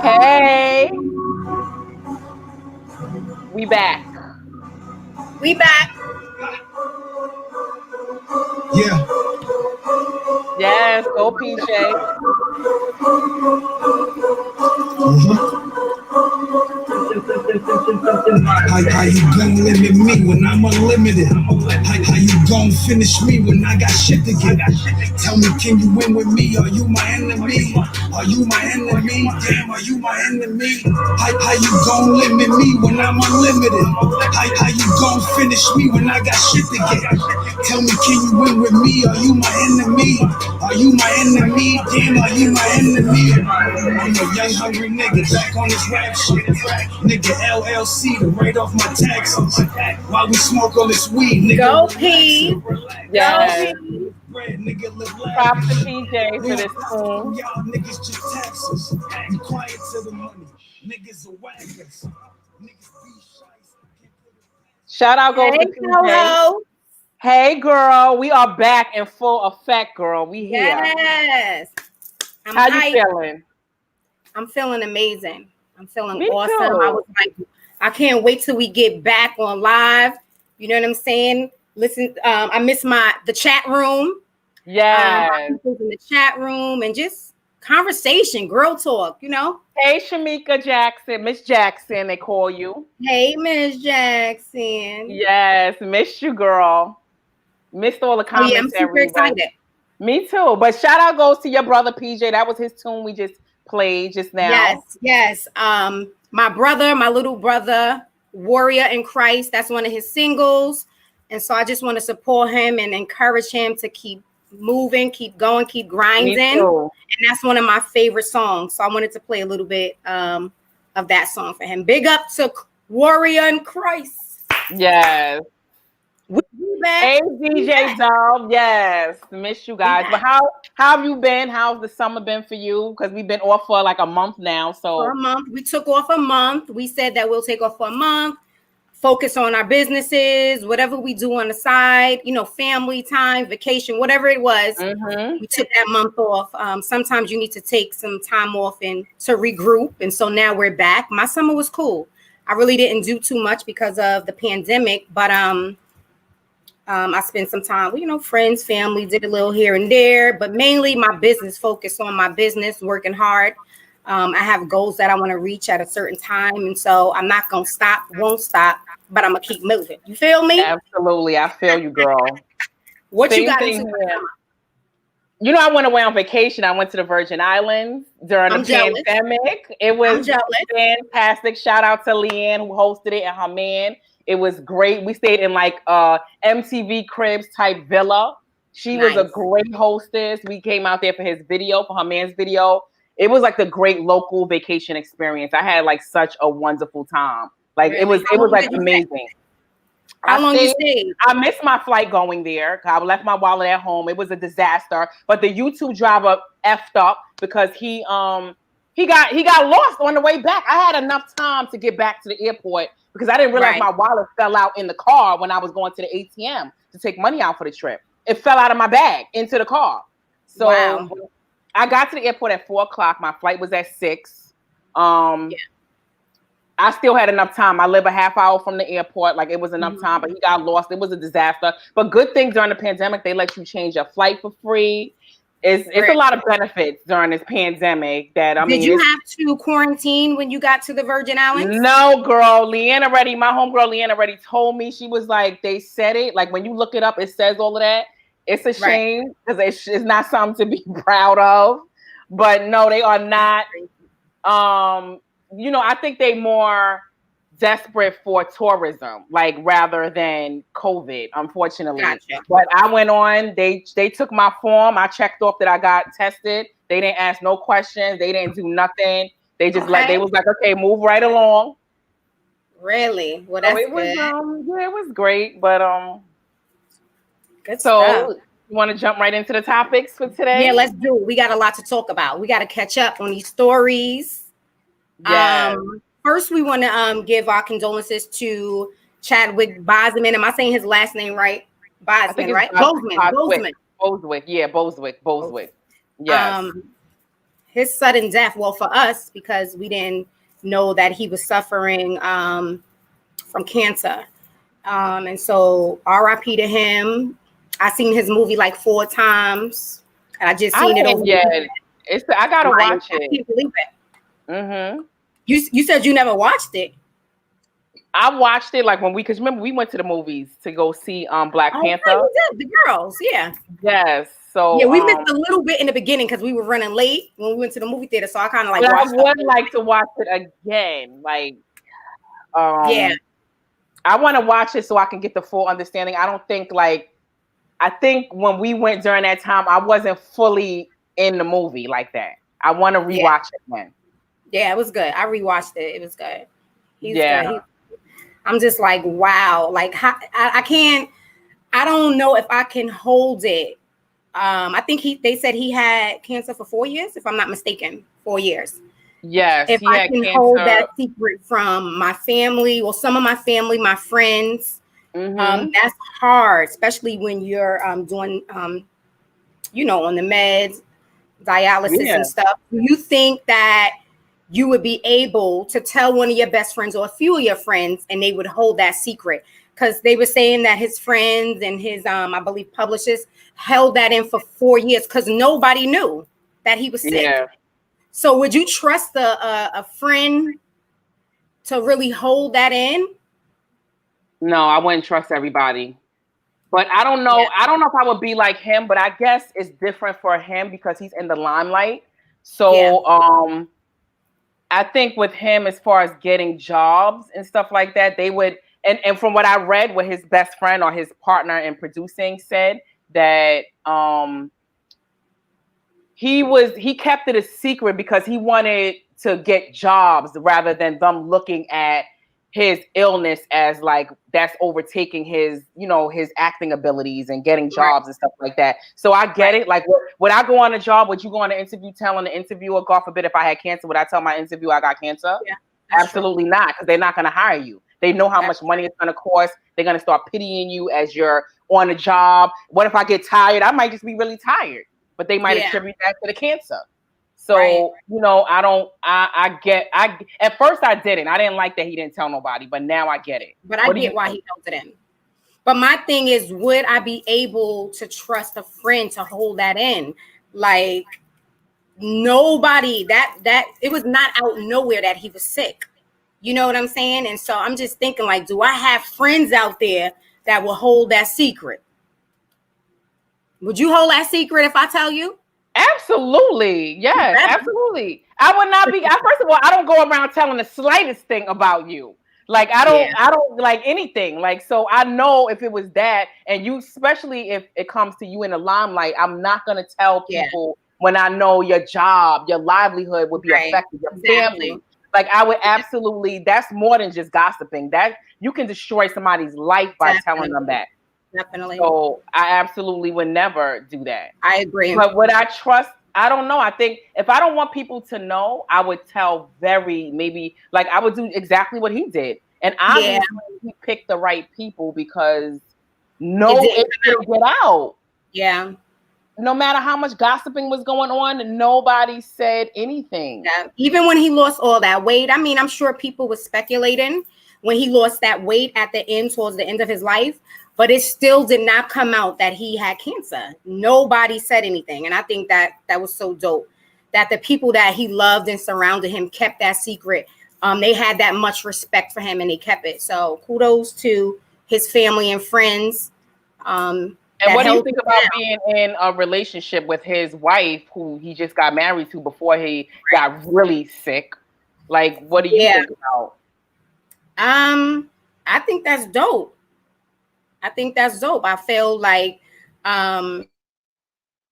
Hey, we back. We back. Yeah. Yes, go PJ. How you gon' limit me when I'm unlimited? How you gon' finish me when I got shit to give? Tell me, can you win with me? Are you my enemy? Are you my enemy? Damn, are you my enemy? How you gon' limit me when I'm unlimited? How you gon' finish me when I got shit to give? Tell me, can you win with me? Are you my enemy? Are you my enemy? Damn, are you my enemy? I'm a young hungry nigga back on this rap shit. Nigga LLC to write off my taxes. While we smoke all this weed, nigga. Go P. Yes. Go P. Nigga live Props to lavish. PJ for this tune. Y'all niggas just taxes. Be quiet to the money. Niggas are whackers. Niggas be shy. Shout out goes Hey, to PJ. Hello. Hey, girl, we are back in full effect, girl. We here. Yes. How you feeling? I'm feeling amazing. I'm feeling Me awesome. too. I was like, I can't wait till we get back on live. You know what I'm saying? Listen, I miss the chat room. Yes. People in the chat room and just conversation, girl talk, you know. Hey, Shamika Jackson, Miss Jackson, they call you. Hey, Miss Jackson. Yes, missed you, girl. Missed all the Oh yeah, I'm comments. super excited. Me too. But shout out goes to your brother PJ. That was his tune we just played just now. Yes. My brother, my little brother, Warrior in Christ. That's one of his singles. And so I just want to support him and encourage him to keep moving, keep going, keep grinding. And that's one of my favorite songs. So I wanted to play a little bit of that song for him. Big up to Warrior in Christ. Yes. Hey DJ back. Dub, yes, miss you guys. But how have you been? How's the summer been for you? Because we've been off for like a month now. So for a month, we took off a month. We said that we'll take off for a month, focus on our businesses, whatever we do on the side, you know, family time, vacation, whatever it was. We took that month off. Sometimes you need to take some time off and to regroup. And so now we're back. My summer was cool. I really didn't do too much because of the pandemic, but I spent some time with, you know, friends, family, did a little here and there, but mainly my business, focused on my business, working hard. I have goals that I want to reach at a certain time. And so I'm not going to stop, won't stop, but I'm going to keep moving. You feel me? Absolutely. I feel you, girl. What you got into? You know, I went away on vacation. I went to the Virgin Islands during the pandemic. It was fantastic. Shout out to Leanne who hosted it and her man. It was great. We stayed in like MTV Cribs type villa. She was a great hostess. We came out there for his video, for her man's video. It was like the great local vacation experience. I had like such a wonderful time. Like it was like amazing. How long you stayed? I missed my flight going there. I left my wallet at home. It was a disaster. But the YouTube driver effed up because he got lost on the way back. I had enough time to get back to the airport because I didn't realize my wallet fell out in the car when I was going to the ATM to take money out for the trip. It fell out of my bag into the car. So I got to the airport at 4:00. My flight was at 6. I still had enough time. I live a half hour from the airport. Like it was enough time, but he got lost. It was a disaster. But good thing during the pandemic, they let you change your flight for free. It's a lot of benefits during this pandemic that Did you have to quarantine when you got to the Virgin Islands? No, girl. my homegirl Leanne already told me. She was like, they said it. Like when you look it up, it says all of that. It's a shame because it's not something to be proud of. But no, they are not. You know, I think they more desperate for tourism, like rather than COVID, unfortunately. Gotcha. But I went on, they took my form. I checked off that I got tested. They didn't ask no questions. They didn't do nothing. They just they was like, okay, move right along. Really? Well, that's it was good. it was great. But good so stuff. You want to jump right into the topics for today? Yeah, let's do it. We got a lot to talk about. We got to catch up on these stories. Yes. First, we want to give our condolences to Chadwick Boseman. Am I saying his last name right? Boseman, right? Boseman. Yeah, Boswick. Yes. his sudden death, well, for us, because we didn't know that he was suffering from cancer. And so RIP to him. I seen his movie like 4 times. And I just seen it over I gotta watch it. I can't believe it. Mm-hmm. You said you never watched it. I watched it like because remember we went to the movies to go see Black Panther. Right, we did. The girls, yeah. Yes. So yeah, we missed a little bit in the beginning because we were running late when we went to the movie theater. So I kind of like. I would like to watch it again. Like, yeah, I want to watch it so I can get the full understanding. I think when we went during that time, I wasn't fully in the movie like that. I want to rewatch it again. Yeah, it was good. I rewatched it. It was good. He's good. I'm just like, wow. Like, I can't. I don't know if I can hold it. I think they said he had cancer for 4 years, if I'm not mistaken. 4 years. Yes. If I can hold that secret from my family or some of my family, my friends, that's hard, especially when you're doing, on the meds, dialysis and stuff. Do you think that you would be able to tell one of your best friends or a few of your friends and they would hold that secret? Because they were saying that his friends and his, I believe, publishers held that in for 4 years because nobody knew that he was sick. Yeah. So would you trust a friend to really hold that in? No, I wouldn't trust everybody. But I don't know. I don't know if I would be like him, but I guess it's different for him because he's in the limelight. So I think with him, as far as getting jobs and stuff like that, they would. And from what I read, what his best friend or his partner in producing said that he kept it a secret because he wanted to get jobs rather than them looking at his illness as like that's overtaking his, his acting abilities and getting jobs and stuff like that. So I get it. Like, would I go on a job? Would you go on an interview telling the interviewer, God forbid, if I had cancer, would I tell my interviewer I got cancer? Yeah, absolutely not, because they're not going to hire you. They know how much money it's going to cost. They're going to start pitying you as you're on a job. What if I get tired? I might just be really tired, but they might attribute that to the cancer. So, at first I didn't. I didn't like that he didn't tell nobody, but now I get it. But I get why he held it in. But my thing is, would I be able to trust a friend to hold that in? Like, nobody, that it was not out nowhere that he was sick. You know what I'm saying? And so I'm just thinking, like, do I have friends out there that will hold that secret? Would you hold that secret if I tell you? Absolutely. Yes, absolutely. I would not be. First of all, I don't go around telling the slightest thing about you. Like, I don't like anything. Like, so I know if it was that, and you, especially if it comes to you in the limelight, I'm not going to tell people when I know your job, your livelihood would be affected, your family. Like, I would absolutely, that's more than just gossiping. That you can destroy somebody's life by telling them that. Definitely. So I absolutely would never do that. I agree. But would I trust? I don't know. I think if I don't want people to know, I would tell I would do exactly what he did. And obviously he picked the right people because it didn't get out. Yeah. No matter how much gossiping was going on, nobody said anything. Yeah. Even when he lost all that weight, I mean, I'm sure people were speculating when he lost that weight at the end, towards the end of his life, but it still did not come out that he had cancer. Nobody said anything. And I think that was so dope, that the people that he loved and surrounded him kept that secret. They had that much respect for him and they kept it. So kudos to his family and friends. And what do you think about being in a relationship with his wife, who he just got married to before he got really sick? Like, what do you think about? I think that's dope. I feel like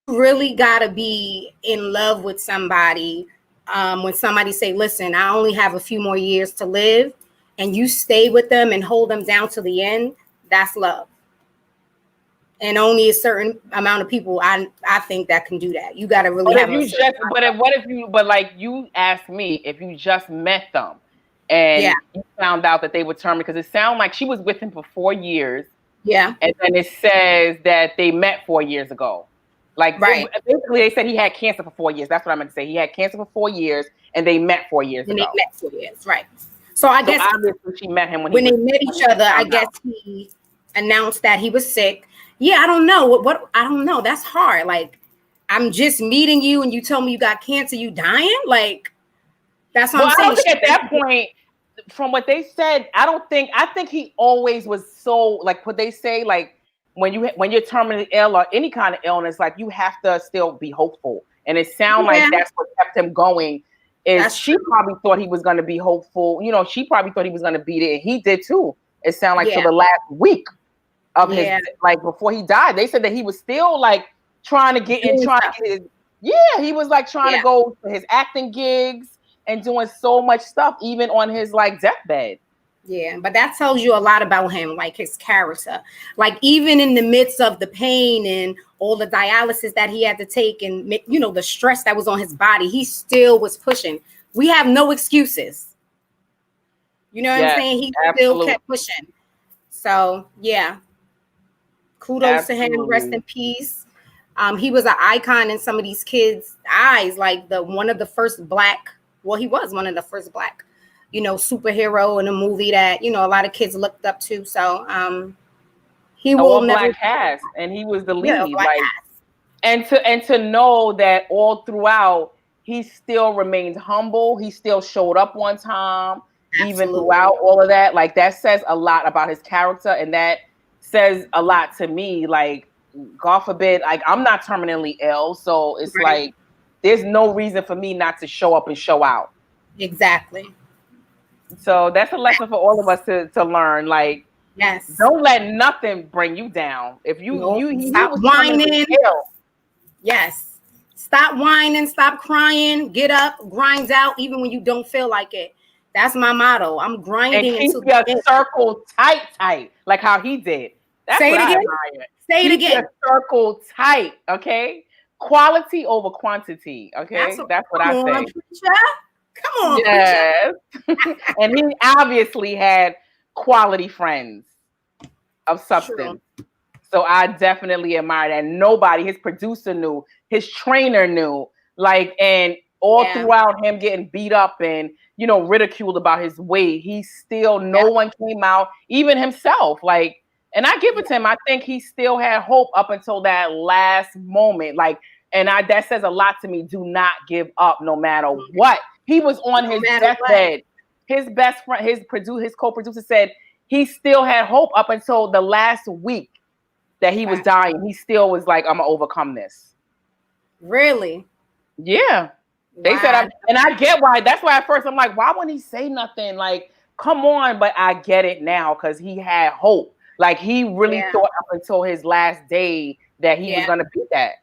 really gotta be in love with somebody. When somebody say, listen, I only have a few more years to live, and you stay with them and hold them down to the end, that's love. And only a certain amount of people, I think, that can do that. You got to really have. But like you asked me, if you just met them and you found out that they were terminated, because it sounded like she was with him for 4 years. Yeah. And then it says that they met 4 years ago. Like basically, they said he had cancer for 4 years. That's what I meant to say. He had cancer for 4 years, and they met 4 years ago. They met 4 years, right? So I guess obviously she met him when they met each other. I guess he announced that he was sick. Yeah, I don't know what I don't know. That's hard. Like, I'm just meeting you, and you tell me you got cancer. You dying? Like, that's what I'm saying. I don't think at that point, from what they said, I think he always was so, like, what they say, like, when you're terminally ill or any kind of illness, like, you have to still be hopeful. And it sounds like that's what kept him going. She probably thought he was going to be hopeful. You know, she probably thought he was going to beat it, and he did too. It sounded like for the last week of his, like, before he died, they said that he was still like trying to get in, he was like trying to go to his acting gigs and doing so much stuff, even on his like deathbed. Yeah, but that tells you a lot about him, like his character. Like, even in the midst of the pain and all the dialysis that he had to take, and you know, the stress that was on his body, he still was pushing. We have no excuses. You know what I'm saying? He still kept pushing. So yeah, kudos to him. Rest in peace. He was an icon in some of these kids' eyes, like one of the first black. Well, he was one of the first black, you know, superhero in a movie that, you know, a lot of kids looked up to. So he will never black cast, and he was the lead. Like, and to know that all throughout he still remained humble. He still showed up on time, even throughout all of that. Like, that says a lot about his character, and that says a lot to me. Like, God forbid, like, I'm not terminally ill, so it's like there's no reason for me not to show up and show out. Exactly. So that's a lesson for all of us to learn. Like, don't let nothing bring you down. If you stop whining. Yes. Stop whining, stop crying, get up, grind out, even when you don't feel like it. That's my motto. I'm grinding. And keep your circle tight, like how he did. That's Say it again. Say it again. Keep your circle tight, okay? Quality over quantity, okay? That's what I say. Come on, yes. And he obviously had quality friends of substance. True. So I definitely admire that. Nobody, his producer knew, his trainer knew, like, and all throughout him getting beat up and, you know, ridiculed about his weight, he still, no one came out, even himself, like, and I give it to him. I think he still had hope up until that last moment. Like, and that says a lot to me. Do not give up no matter what. He was on his deathbed. His best friend, his co-producer said he still had hope up until the last week that he was dying. He still was like, I'm gonna overcome this. Really? Yeah. They said, and I get why. That's why at first I'm like, why wouldn't he say nothing? Like, come on. But I get it now because he had hope. Like, he really thought up until his last day that he was gonna be that.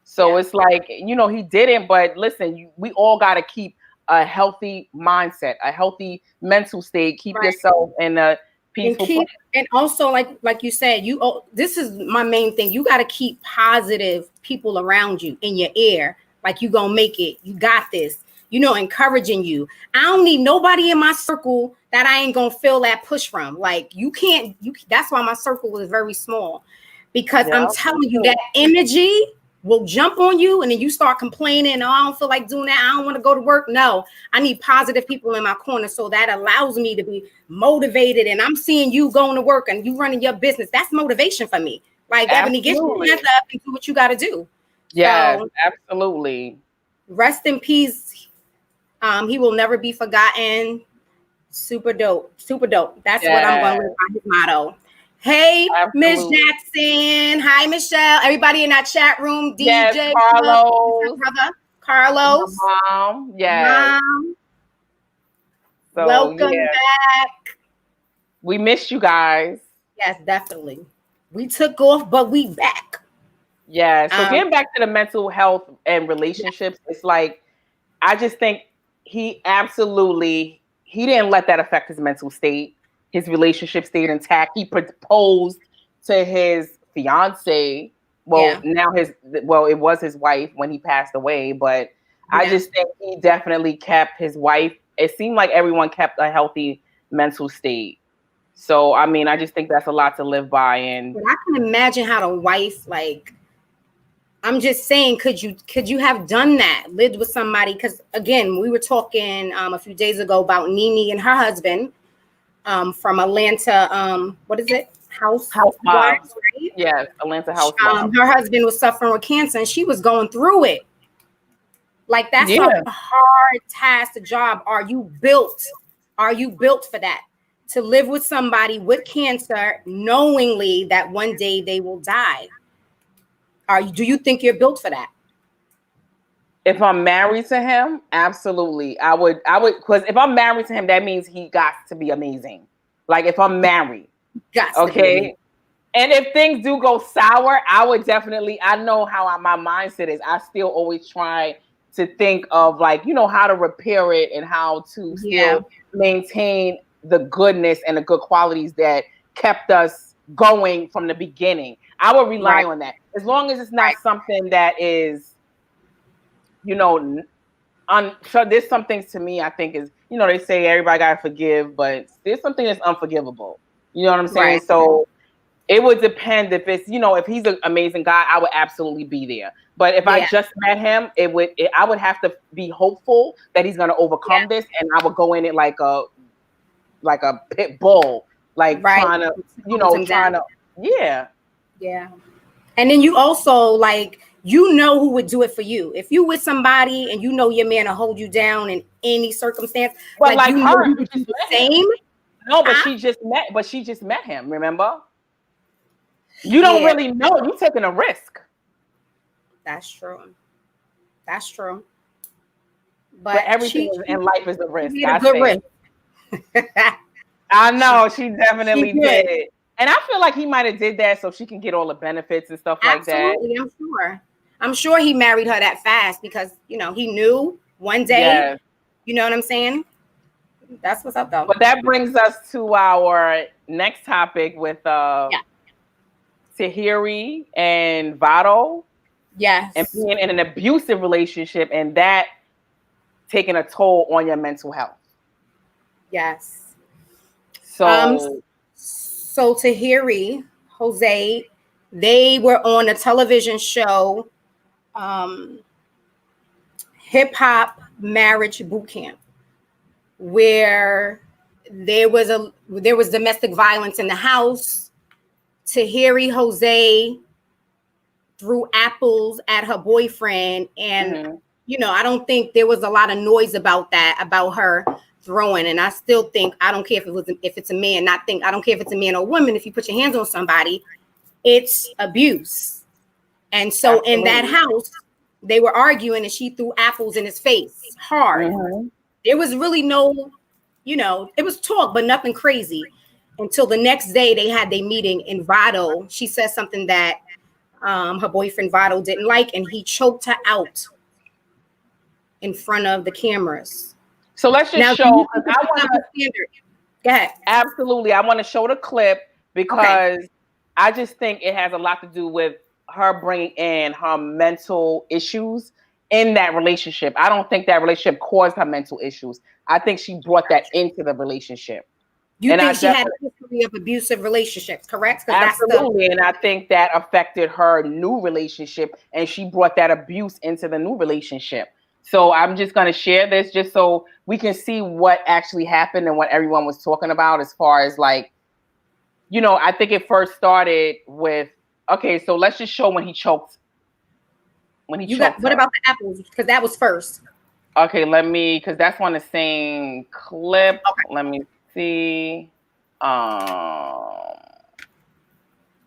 So it's like, you know, he didn't. But listen, we all got to keep a healthy mindset, a healthy mental state. Keep yourself in a peaceful place. And also, like you said, this is my main thing. You got to keep positive people around you in your ear. Like, you gonna make it. You got this. You know, encouraging you. I don't need nobody in my circle that I ain't gonna feel that push from. Like, that's why my circle is very small, because I'm telling you, that energy will jump on you, and then you start complaining. Oh, I don't feel like doing that. I don't want to go to work. No, I need positive people in my corner, so that allows me to be motivated. And I'm seeing you going to work and you running your business. That's motivation for me. Like, Ebony, get your hands up and do what you got to do. Yes, so, absolutely. Rest in peace. He will never be forgotten. Super dope. Super dope. That's what I'm going to live by his motto. Hey, Miss Jackson. Hi, Michelle. Everybody in that chat room. DJ Carlos. Brother Carlos. Mom. Yes. Mom. So, welcome back. We missed you guys. Yes, definitely. We took off, but we back. Yeah. So getting back to the mental health and relationships, it's like, I just think he didn't let that affect his mental state. His relationship stayed intact. He proposed to his fiance. Well, now it was his wife when he passed away, but I just think he definitely kept his wife. It seemed like everyone kept a healthy mental state. So, I mean, I just think that's a lot to live by. But I can imagine how the wife, like, I'm just saying, could you have done that? Lived with somebody? Because again, we were talking a few days ago about Nene and her husband from Atlanta. What is it? Housewives, right? Yes, Atlanta Housewives. Her husband was suffering with cancer, and she was going through it. Like that's a hard task, a job. Are you built for that? To live with somebody with cancer, knowingly that one day they will die. Do you think you're built for that? If I'm married to him, absolutely. I would, because if I'm married to him, that means he got to be amazing. Like if I'm married. Okay. And if things do go sour, I would definitely, I know how my mindset is. I still always try to think of like, how to repair it and how to still maintain the goodness and the good qualities that kept us going from the beginning. I would rely on that. As long as it's not something that is, so there's some things to me I think is, they say everybody gotta forgive, but there's something that's unforgivable. You know what I'm saying? So it would depend if it's, if he's an amazing guy, I would absolutely be there. But if I just met him, I would have to be hopeful that he's gonna overcome this, and I would go in it like a pit bull, like trying to. Yeah. And then you also like, who would do it for you. If you with somebody and your man will hold you down in any circumstance, but like her, you would do the same. No, but she just met him, remember? You don't really know. You're taking a risk. That's true. But everything in life is a risk. I know, she definitely did. And I feel like he might have did that so she can get all the benefits and stuff like that. Absolutely, I'm sure he married her that fast because, he knew one day, you know what I'm saying? That's what's up, though. But that brings us to our next topic with Tahiri and Vado. Yes. And being in an abusive relationship and that taking a toll on your mental health. Yes. So Tahiri, Jose, they were on a television show, Hip Hop Marriage Boot Camp, where there was domestic violence in the house. Tahiri Jose threw apples at her boyfriend, and I don't think there was a lot of noise about her throwing. And I still think, I don't care if it's a man, I don't care if it's a man or woman, if you put your hands on somebody, it's abuse. And so in that house, they were arguing and she threw apples in his face hard. There was really no, it was talk, but nothing crazy. Until the next day they had their meeting in Vado. She said something that her boyfriend Vado didn't like, and he choked her out in front of the cameras. So let's just show. Go ahead. Absolutely. I want to show the clip because I just think it has a lot to do with her bringing in her mental issues in that relationship. I don't think that relationship caused her mental issues. I think she brought that into the relationship. You think she had a history of abusive relationships, correct? Absolutely. And I think that affected her new relationship, and she brought that abuse into the new relationship. So I'm just going to share this just so we can see what actually happened and what everyone was talking about as far as like, I think it first started with, so let's just show when he choked. What about the apples? Because that was first. Okay, because that's on the same clip. Okay. Let me see.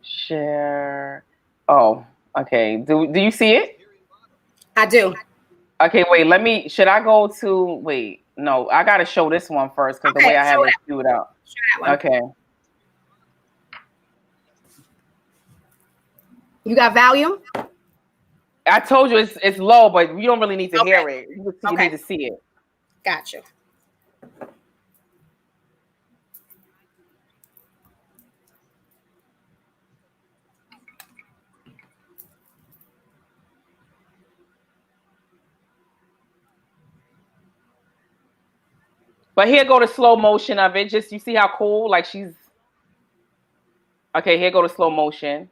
Share. Oh, okay. Do you see it? I do. Okay, wait, should I go to, no, I got to show this one first because the way I have it queued up. Show that one. Okay. You got volume? I told you it's low, but you don't really need to hear it. You need to see it. Gotcha. But here go the slow motion of it. Just you see how cool, like she's. Okay, here go the slow motion.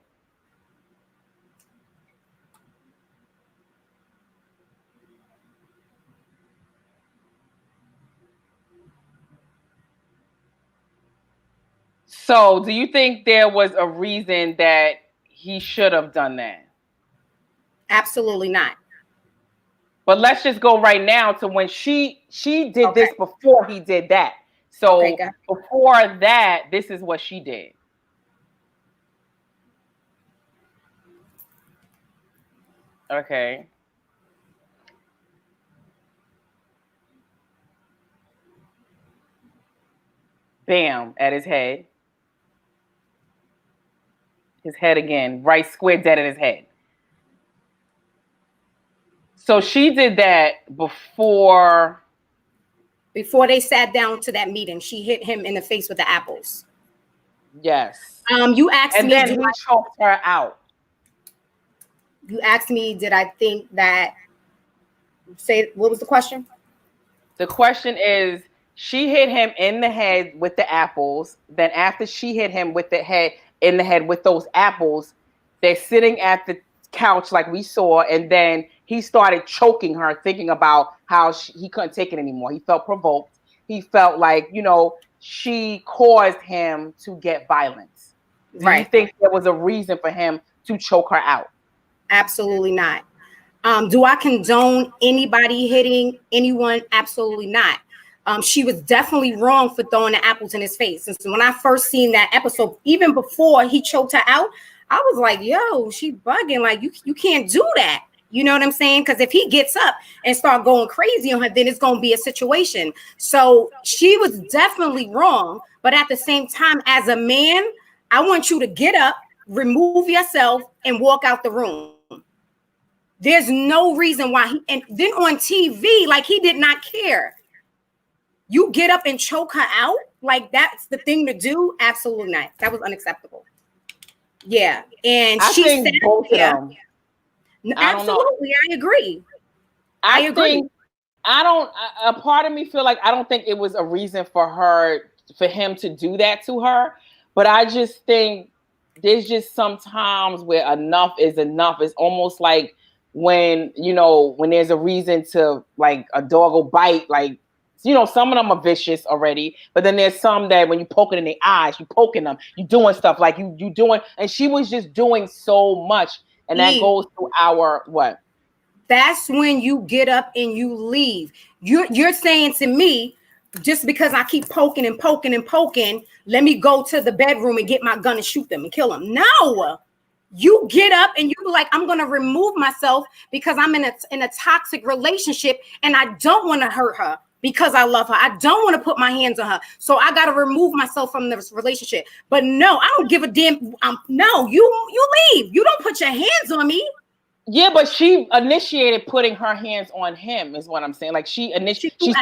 So do you think there was a reason that he should have done that? Absolutely not. But let's just go right now to when she did this before he did that. So before that, this is what she did. Okay. Bam, at his head. His head again, right square dead in his head. So she did that before they sat down to that meeting. She hit him in the face with the apples. Yes. You asked me, and then he choked her out. You asked me, did I think that? What was the question? The question is, she hit him in the head with the apples. Then after she hit him with the head in the head with those apples, they're sitting at the couch like we saw, and then he started choking her, thinking about how he couldn't take it anymore. He felt provoked. He felt like, she caused him to get violence. Do you think there was a reason for him to choke her out? Absolutely not. Do I condone anybody hitting anyone? Absolutely not. She was definitely wrong for throwing the apples in his face. And so when I first seen that episode, even before he choked her out, I was like, yo, she bugging. Like, you can't do that. You know what I'm saying? Because if he gets up and start going crazy on her, then it's going to be a situation. So she was definitely wrong. But at the same time, as a man, I want you to get up, remove yourself, and walk out the room. There's no reason why and then on TV, like, he did not care. You get up and choke her out? Like, that's the thing to do? Absolutely not. That was unacceptable. Yeah. And I think both of them. Absolutely. I agree. I agree. A part of me feel like I don't think it was a reason for him to do that to her. But I just think there's just some times where enough is enough. It's almost like when there's a reason to, like, a dog will bite, like, some of them are vicious already, but then there's some that when you poke it in the eyes, you poking them, you doing stuff like you doing, and she was just doing so much, and that goes to our what? That's when you get up and you leave. You're saying to me, just because I keep poking and poking and poking, let me go to the bedroom and get my gun and shoot them and kill them. No. You get up and you like, I'm going to remove myself because I'm in a toxic relationship and I don't want to hurt her because I love her. I don't want to put my hands on her. So I got to remove myself from this relationship. But no, I don't give a damn. No, you leave. You don't put your hands on me. Yeah, but she initiated putting her hands on him is what I'm saying. Like, she's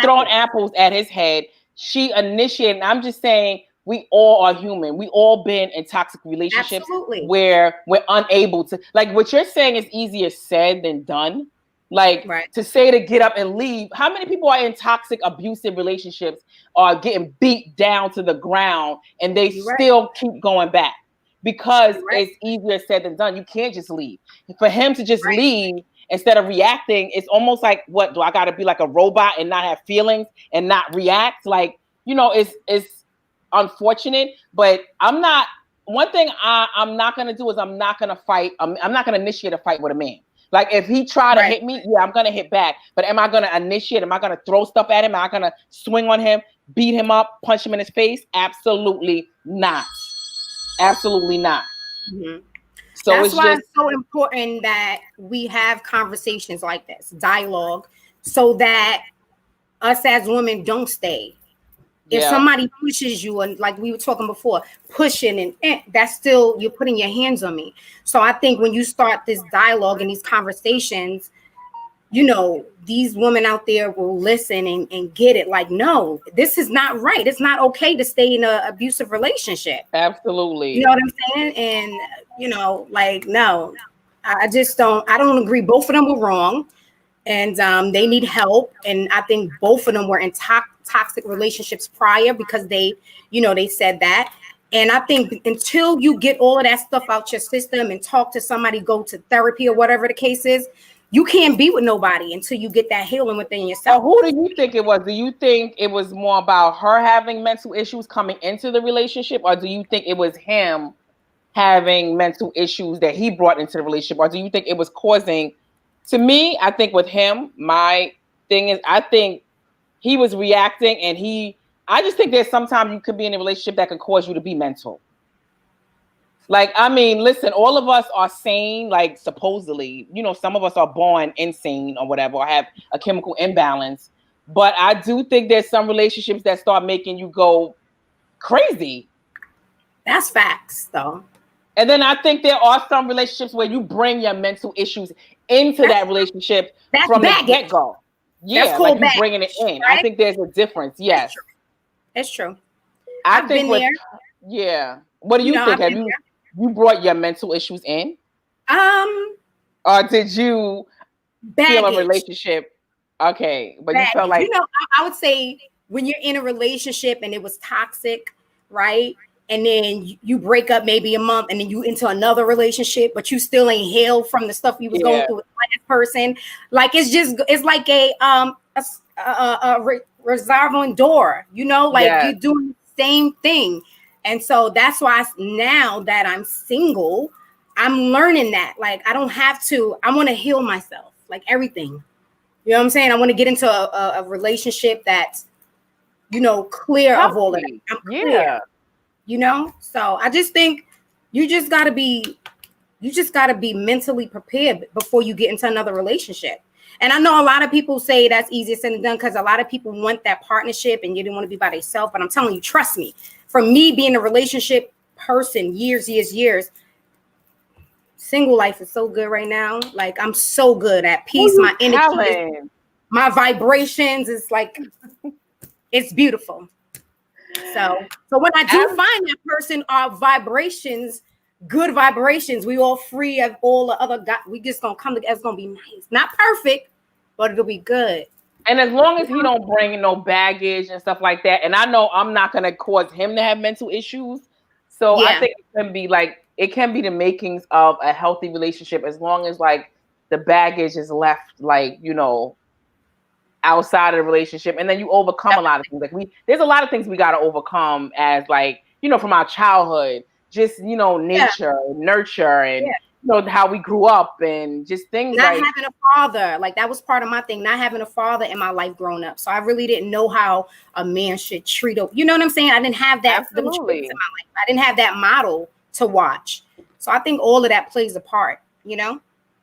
throwing apples at his head. She initiated. And I'm just saying, we all are human. We all been in toxic relationships where we're unable to, like, what you're saying is easier said than done. Like, to say to get up and leave. How many people are in toxic, abusive relationships are getting beat down to the ground and they still keep going back? Because it's easier said than done. You can't just leave. For him to just leave instead of reacting, it's almost like, what, do I got to be like a robot and not have feelings and not react? Like, it's unfortunate, but one thing I'm not going to do is I'm not going to fight. I'm not going to initiate a fight with a man. Like, if he try to hit me, yeah, I'm going to hit back. But am I going to initiate? Am I going to throw stuff at him? Am I going to swing on him, beat him up, punch him in his face? Absolutely not. Absolutely not. Mm-hmm. So that's why it's so important that we have conversations like this, dialogue, so that us as women don't stay. If somebody pushes you, and like we were talking before, pushing and that's still, you're putting your hands on me. So I think when you start this dialogue and these conversations, these women out there will listen and get it. Like, no, this is not right. It's not okay to stay in an abusive relationship. Absolutely. You know what I'm saying? And, like, no, I don't agree. Both of them were wrong. And they need help. And I think both of them were in toxic relationships prior because they said that. And I think until you get all of that stuff out your system and talk to somebody, go to therapy or whatever the case is, you can't be with nobody until you get that healing within yourself. Who do you think it was? Do you think it was more about her having mental issues coming into the relationship, or do you think it was him having mental issues that he brought into the relationship, or do you think it was causing? To me, I think with him, my thing is, I think he was reacting, and I just think there's sometimes you could be in a relationship that could cause you to be mental. Like, I mean, listen, all of us are sane, like supposedly, some of us are born insane or whatever, or have a chemical imbalance. But I do think there's some relationships that start making you go crazy. That's facts, though. And then I think there are some relationships where you bring your mental issues into that relationship from the get-go. Yeah, like you bringing it in. Right? I think there's a difference. Yes. That's true. I've been there. Yeah. What do you think? Have you brought your mental issues in? Or did you feel a relationship? Okay. But you felt like, I would say when you're in a relationship and it was toxic, right? And then you break up maybe a month and then you into another relationship, but you still ain't healed from the stuff you was going through with the last person. Like, it's like a revolving door, like you're doing the same thing. And so that's why now that I'm single, I'm learning that, like, I don't have to, I want to heal myself, like everything. You know what I'm saying? I want to get into a relationship that's, clear of all of that. I'm clear, So I just think you just gotta be mentally prepared before you get into another relationship. And I know a lot of people say that's easier said than done because a lot of people want that partnership and you didn't want to be by themselves. But I'm telling you, trust me, for me being a relationship person, years, single life is so good right now. Like, I'm so good at peace. My energy, my vibrations is like, it's beautiful. So when I do find that person, our vibrations, good vibrations, we all free of all the other guys. We just gonna come together. It's gonna be nice. Not perfect, but it'll be good. And as long as he don't bring no baggage and stuff like that, and I know I'm not gonna cause him to have mental issues. So I think it can be the makings of a healthy relationship as long as like the baggage is left, like, outside of the relationship, and then you overcome a lot of things. Like there's a lot of things we got to overcome as like, from our childhood, just, nature, nurture, and how we grew up, and just things not having a father. Like, that was part of my thing, not having a father in my life growing up. So I really didn't know how a man should treat a, you know what I'm saying? I didn't have that them traits in my life. I didn't have that model to watch. So I think all of that plays a part,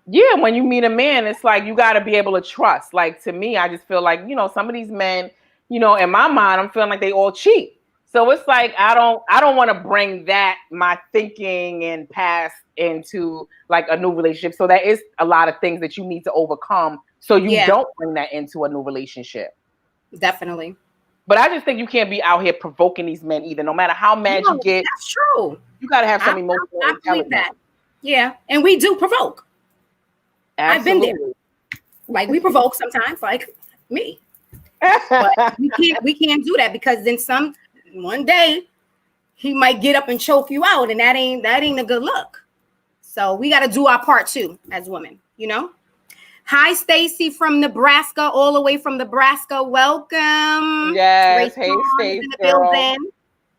Yeah, when you meet a man, it's like you got to be able to trust. Like, to me, I just feel like, some of these men, in my mind, I'm feeling like they all cheat. So it's like I don't want to bring that, my thinking and past, into like a new relationship. So that is a lot of things that you need to overcome so you don't bring that into a new relationship. Definitely. But I just think you can't be out here provoking these men either. No matter how mad you get. That's true. You got to have some emotional intelligence. That. Yeah, and we do provoke. Absolutely. I've been there. Like, we provoke sometimes, like me. But we can't do that, because then one day he might get up and choke you out, and that ain't a good look. So we got to do our part too as women, Hi, Stacy from Nebraska, all the way from Nebraska. Welcome. Yes. Hey, Stacy.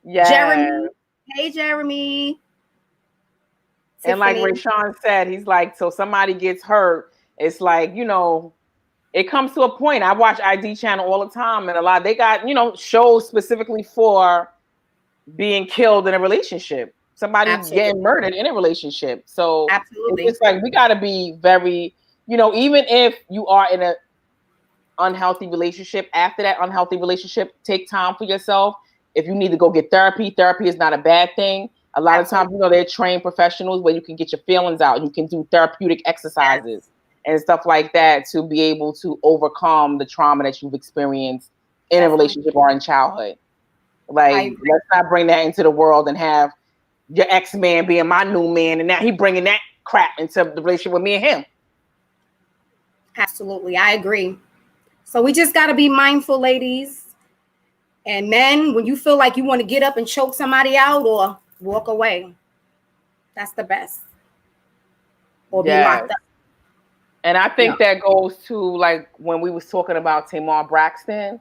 Yes. Jeremy. Hey, Jeremy. And like Rayshawn said, he's like, so somebody gets hurt, it's like, it comes to a point. I watch ID channel all the time, and they got, shows specifically for being killed in a relationship. Somebody getting murdered in a relationship. So it's like, we got to be very, even if you are in an unhealthy relationship, after that unhealthy relationship, take time for yourself. If you need to go get therapy is not a bad thing. A lot of times, they're trained professionals where you can get your feelings out. You can do therapeutic exercises and stuff like that to be able to overcome the trauma that you've experienced in a relationship or in childhood. Like, let's not bring that into the world and have your ex-man being my new man, and now he bringing that crap into the relationship with me and him. Absolutely. I agree. So we just got to be mindful, ladies. And men, when you feel like you want to get up and choke somebody out or walk away, that's the best. Or be locked up. And I think that goes to like when we was talking about Tamar Braxton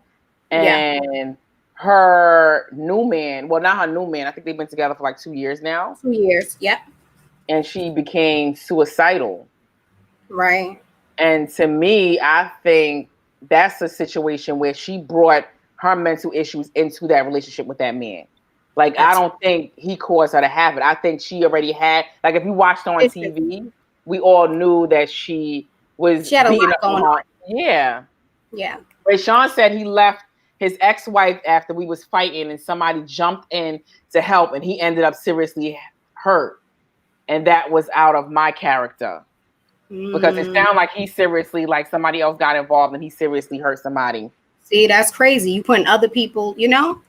and her new man. Well, not her new man. I think they've been together for like 2 years now. 2 years, yep. And she became suicidal. Right. And to me, I think that's a situation where she brought her mental issues into that relationship with that man. Like, I don't think he caused her to have it. I think she already had, like, if you watched on TV, we all knew that she had a lot going on. Yeah. Yeah. Rayshawn said he left his ex-wife after we was fighting and somebody jumped in to help and he ended up seriously hurt. And that was out of my character. Because it sounded like he seriously, like somebody else got involved and he seriously hurt somebody. See, that's crazy. You putting other people, you know?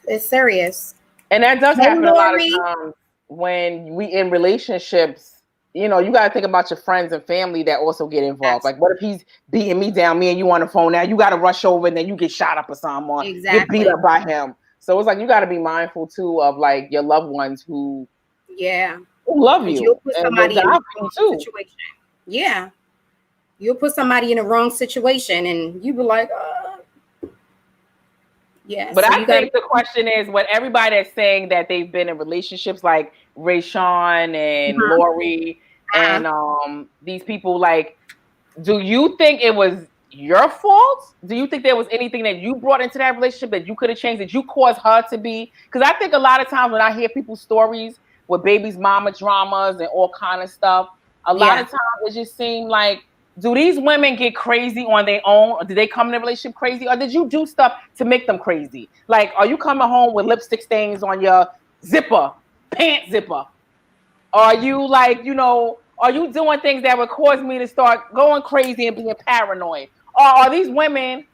It's serious. And that does happen a lot of times when we in relationships. You know, you got to think about your friends and family that also get involved. Like, what if he's beating me down, me and you on the phone now? You got to rush over and then you get shot up or something, or get beat up by him. So it's like you got to be mindful too of like your loved ones who love you. You'll put somebody in the wrong situation. Yeah, you'll put somebody in the wrong situation, and you be like, yeah. But so I think the question is, what everybody that's saying that they've been in relationships like Rayshawn and Lori and these people, like, do you think it was your fault? Do you think there was anything that you brought into that relationship that you could have changed, that you caused her to be? Because I think a lot of times when I hear people's stories with baby's mama dramas and all kind of stuff, a lot of times it just seems like, do these women get crazy on their own? Or do they come in a relationship crazy? Or did you do stuff to make them crazy? Like, are you coming home with lipstick stains on your zipper, pant zipper? Are you like, you know, are you doing things that would cause me to start going crazy and being paranoid? Or are these women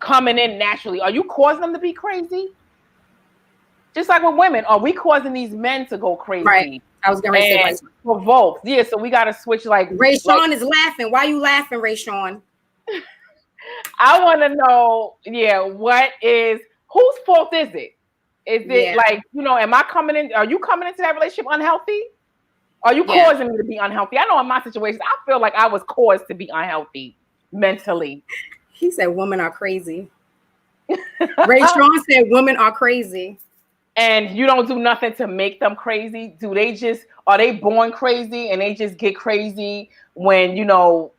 coming in naturally? Are you causing them to be crazy? Just like with women, are we causing these men to go crazy? Right. I was going to say provoked. Yeah, so we got to switch. Like Rayshawn is laughing. Why are you laughing, Rayshawn? I want to know. Yeah, whose fault is it? Is it like, you know? Am I coming in? Are you coming into that relationship unhealthy? Are you causing me to be unhealthy? I know in my situation, I feel like I was caused to be unhealthy mentally. He said, "Women are crazy." Rayshawn said, "Women are crazy." And you don't do nothing to make them crazy. Are they born crazy and they just get crazy when, you know,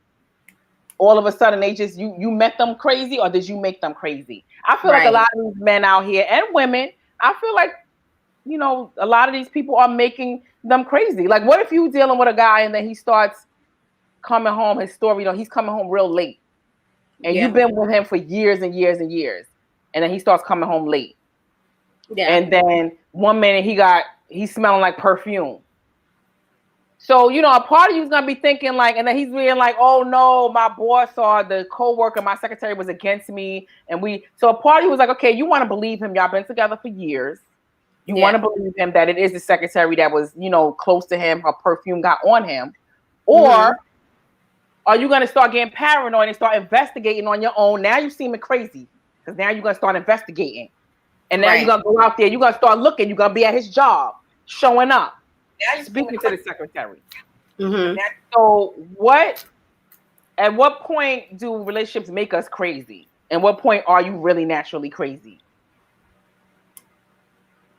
all of a sudden you met them crazy, or did you make them crazy? I feel like a lot of these men out here and women, I feel like, you know, a lot of these people are making them crazy. Like, what if you dealing with a guy and then he starts coming home, his story, you know, he's coming home real late and you've been with him for years and years and years. And then he starts coming home late. Yeah. And then 1 minute he's smelling like perfume. So, you know, a part of you is going to be thinking like, and then he's being like, oh no, my boss or the co-worker, my secretary was against me. So a part of you was like, okay, you want to believe him. Y'all been together for years. You want to believe him that it is the secretary that was, you know, close to him. Her perfume got on him. Or are you going to start getting paranoid and start investigating on your own? Now you seeming crazy because now you're going to start investigating. And now you're going to go out there. You're going to start looking. You're going to be at his job, showing up. Now you're speaking to the secretary. So at what point do relationships make us crazy? And what point are you really naturally crazy?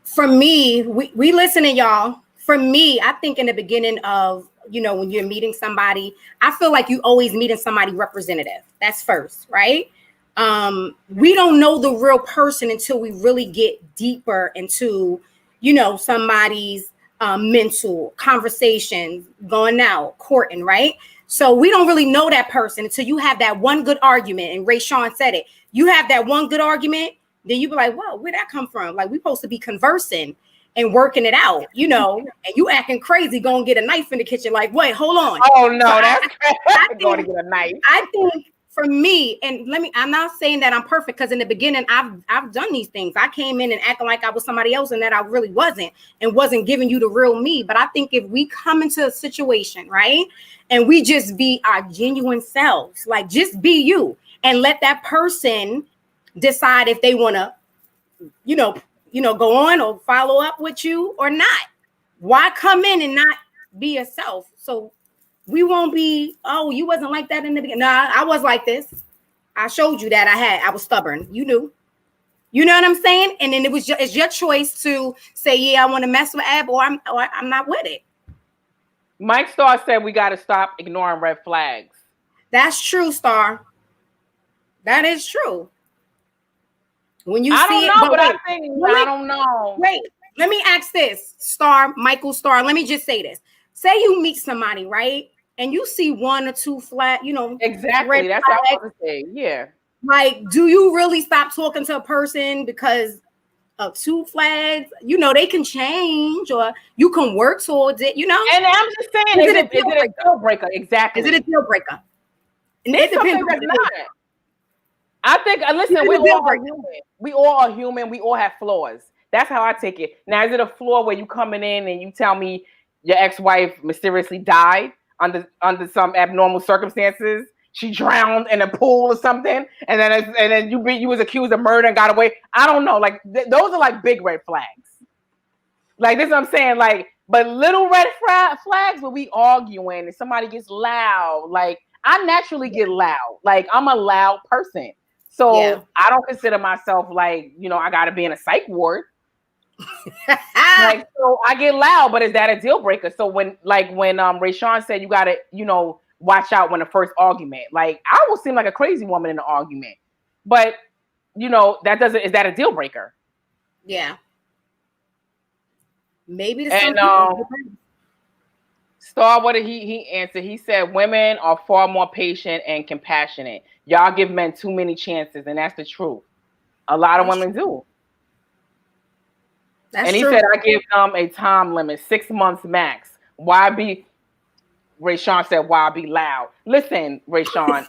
For me, we listen to y'all. For me, I think in the beginning of, you know, when you're meeting somebody, I feel like you always meeting somebody representative. That's first, right? We don't know the real person until we really get deeper into, you know, somebody's mental conversations, going out, courting, right? So we don't really know that person until you have that one good argument. And Rayshawn said it. You have that one good argument, then you be like, whoa, where'd that come from? Like, we supposed to be conversing and working it out, you know, and you acting crazy, going to get a knife in the kitchen. Like, wait, hold on. Oh no, that's going to get a knife. I think for me, and I'm not saying that I'm perfect, because in the beginning, I've done these things. I came in and acting like I was somebody else and that I really wasn't, and wasn't giving you the real me. But I think if we come into a situation, right, and we just be our genuine selves, like just be you, and let that person decide if they want to, you know, go on or follow up with you or not. Why come in and not be yourself? So we won't be, oh, you wasn't like that in the beginning. Nah, I was like this. I showed you that I was stubborn. You knew. You know what I'm saying? And then it's your choice to say, yeah, I want to mess with Ab, or I'm not with it. Mike Starr said we got to stop ignoring red flags. That's true, Star. That is true. When you I see don't know, it, but I think I don't know. Wait, let me ask this, Michael Starr. Let me just say this. Say you meet somebody, right? And you see one or two flat, exactly. That's what I was gonna say. Yeah. Like, do you really stop talking to a person because of two flags? They can change, or you can work towards it. And I'm just saying, is it a deal breaker? Exactly. Is it a deal breaker? And it depends on not. I think. Listen, we all are human. We all are human. We all have flaws. That's how I take it. Now, is it a flaw where you coming in and you tell me your ex-wife mysteriously died under some abnormal circumstances? She drowned in a pool or something, and then you was accused of murder and got away. I don't know. Like those are like big red flags. Like this is what I'm saying. Like, but little red flags where we arguing and somebody gets loud. Like I naturally get loud. Like I'm a loud person, so I don't consider myself like I got to be in a psych ward. Like so I get loud, but is that a deal breaker? So when Rayshawn said you got to watch out when the first argument. Like I will seem like a crazy woman in an argument, but that doesn't. Is that a deal breaker? Yeah. Maybe. Star, what did he answer? He said women are far more patient and compassionate. Y'all give men too many chances, and that's the truth. A lot of women do. That's true. Said I give them a time limit, 6 months max. Why be? Rayshawn said, why be loud? Listen, Rayshawn,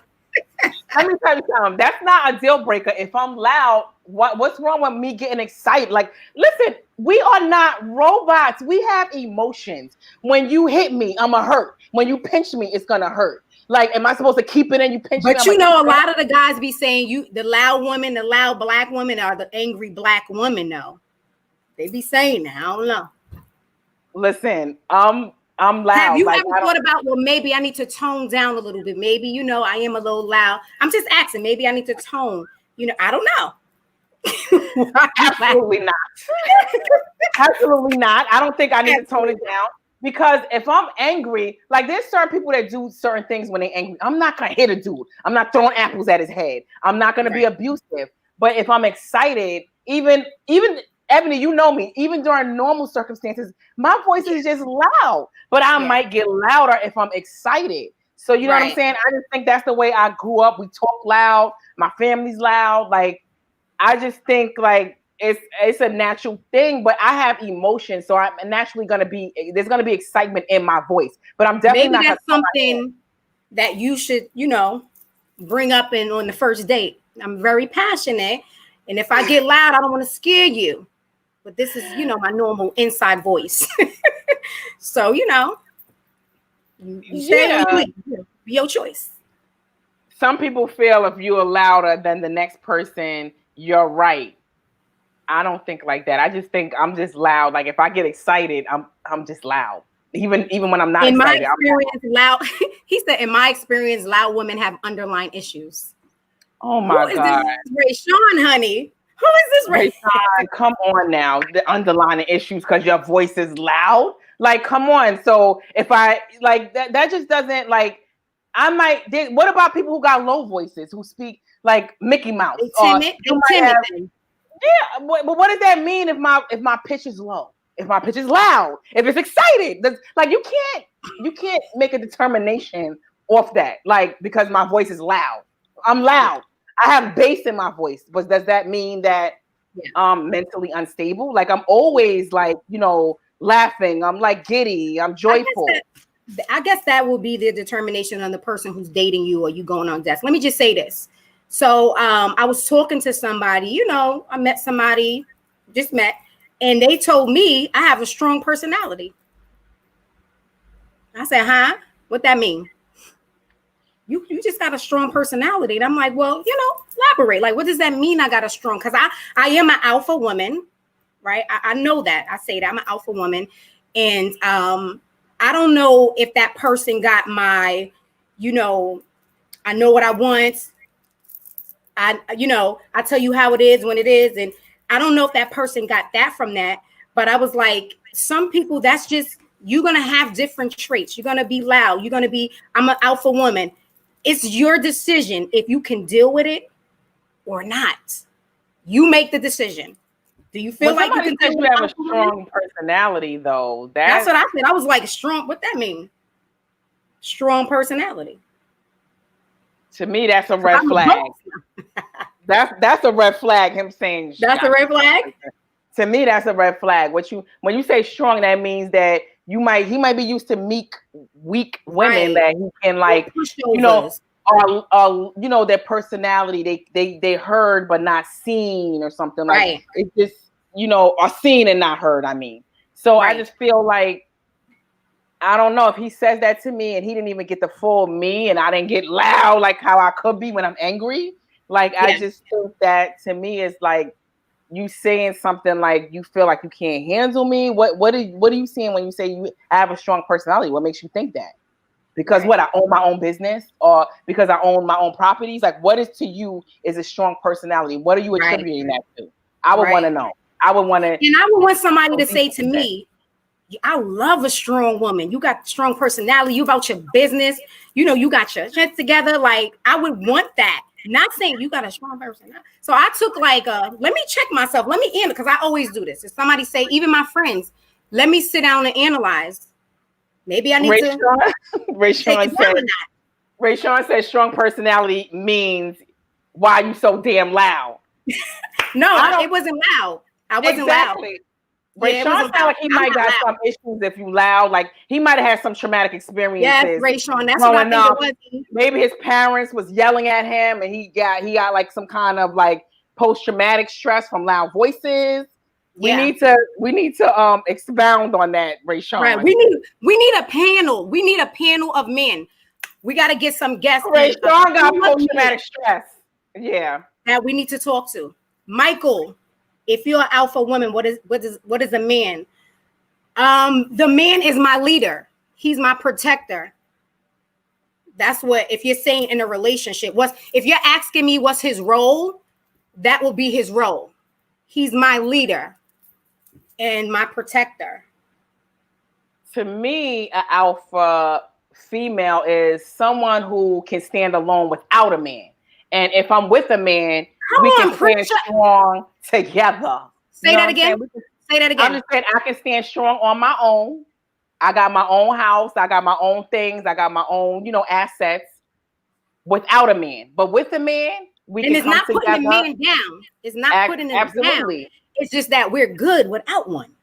let me tell you something. That's not a deal breaker. If I'm loud, what's wrong with me getting excited? Like, listen, we are not robots. We have emotions. When you hit me, I'm going to hurt. When you pinch me, it's going to hurt. Like, am I supposed to keep it in? You pinch me? But a lot of the guys be saying the loud woman, the loud black woman are the angry black woman, though. They be saying that. I don't know. Listen, I'm loud. Have you ever thought about, well, maybe I need to tone down a little bit. Maybe, I am a little loud. I'm just asking. Maybe I need to tone. I don't know. Absolutely not. Absolutely not. I don't think I need to tone it down. Because if I'm angry, like there's certain people that do certain things when they're angry. I'm not going to hit a dude. I'm not throwing apples at his head. I'm not going to be abusive. But if I'm excited, even Ebony, you know me, even during normal circumstances, my voice is just loud, but I might get louder if I'm excited. So you know what I'm saying? I just think that's the way I grew up. We talk loud. My family's loud. Like, I just think like it's a natural thing, but I have emotions. So I'm naturally there's going to be excitement in my voice, but I'm definitely maybe that's something that you should, bring up on the first date. I'm very passionate. And if I get loud, I don't want to scare you. But this is, my normal inside voice. So, your choice. Some people feel if you are louder than the next person, you're right. I don't think like that. I just think I'm just loud. Like if I get excited, I'm just loud. Even when I'm not excited. He said, in my experience, loud women have underlying issues. Oh my God. Rayshawn, honey. Who is this Rayshawn? Come on now. The underlying issues because your voice is loud. Like, come on. So if I like that just doesn't like what about people who got low voices who speak like Mickey Mouse? Timid. Yeah, but what does that mean if my pitch is low? If my pitch is loud? If it's excited? Like you can't make a determination off that. Like because my voice is loud. I'm loud. I have bass in my voice, but does that mean that I'm mentally unstable? Like I'm always like, laughing. I'm like giddy. I'm joyful. I guess that will be the determination on the person who's dating you or you going on dates. Let me just say this. So I was talking to somebody, I met somebody, and they told me I have a strong personality. I said, huh? What that mean? You just got a strong personality. And I'm like, well, elaborate. Like, what does that mean? I got a strong, because I am an alpha woman, right? I know that. I say that I'm an alpha woman. And I don't know if that person got my, you know, I know what I want. I tell you how it is when it is. And I don't know if that person got that from that. But I was like, some people, that's just, you're going to have different traits. You're going to be loud. You're going to be, I'm an alpha woman. It's your decision if you can deal with it or not. You make the decision. Do you feel like you can you have a strong personality, though? That's what I said. I was like, strong. What that mean? Strong personality. To me, that's a red flag. That's a red flag. Him saying that's a red flag. To me, that's a red flag. When you say strong, that means that he might be used to weak women that he can their personality. They heard but not seen or something like it's just are seen and not heard. I mean, so I just feel like I don't know if he says that to me and he didn't even get the full me and I didn't get loud like how I could be when I'm angry. Like I just think that to me is like you saying something like you feel like you can't handle me. What are you saying when you say you have a strong personality? What makes you think that? Because I own my own business or because I own my own properties? Like what is to you is a strong personality? What are you attributing that to? I would want to know. I would want somebody to say to me, I love a strong woman. You got strong personality. You about your business. You got your shit together. Like I would want that. Not saying you got a strong person. So I took let me check myself. Let me end because I always do this. If somebody say, even my friends, let me sit down and analyze. Maybe I need to. Ray Sean said strong personality means why you so damn loud. No, it wasn't loud. I wasn't loud. Ray Sean sound like he might got some issues if you loud. Like he might have had some traumatic experiences. Yes, Ray Sean. That's what I think it was. Maybe his parents was yelling at him, and he got like some kind of like post-traumatic stress from loud voices. We need to expound on that, Ray Sean. Right. We need a panel. We need a panel of men. We got to get some guests. Ray Sean got post-traumatic stress. Yeah. That we need to talk to. Michael, if you're an alpha woman, what is a man? The man is my leader. He's my protector. That's what, if you're saying in a relationship, if you're asking me what's his role, that will be his role. He's my leader and my protector. To me, an alpha female is someone who can stand alone without a man. And if I'm with a man, we can stand strong together. Say that again. Say that again. I'm just saying I can stand strong on my own. I got my own house. I got my own things. I got my own, assets without a man. But with a man, we can come together. And it's not putting a man down. It's not putting him down. It's just that we're good without one.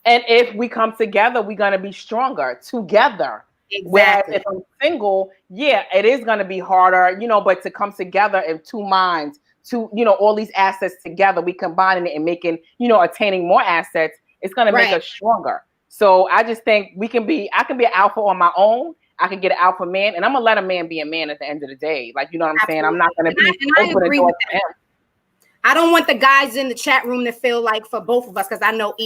And if we come together, we're going to be stronger together. Exactly. Whereas if I'm single, it is going to be harder, but to come together in two minds, all these assets together, we combining it and making, attaining more assets, it's going to make us stronger. So I just think I can be an alpha on my own. I can get an alpha man, and I'm going to let a man be a man at the end of the day. Like, you know what I'm saying? I'm not going to be open the door to him. I don't want the guys in the chat room to feel like for both of us, because I know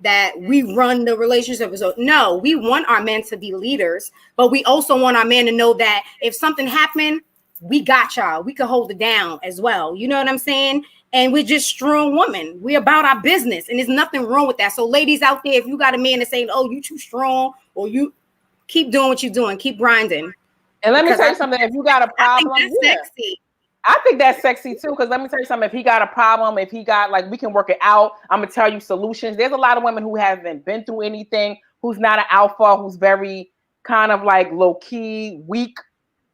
that we run the relationship. So no, we want our men to be leaders, but we also want our men to know that if something happened, we got y'all. We can hold it down as well. You know what I'm saying? And we're just strong women. We're about our business, and there's nothing wrong with that. So ladies out there, if you got a man that's saying, oh, you too strong, or you keep doing what you're doing, keep grinding. And let me tell you something. If you got a problem, I think that's sexy. I think that's sexy too, because let me tell you something. If he got a problem, if he got we can work it out. I'm gonna tell you solutions. There's a lot of women who haven't been through anything, who's not an alpha, who's very kind of like low key, weak.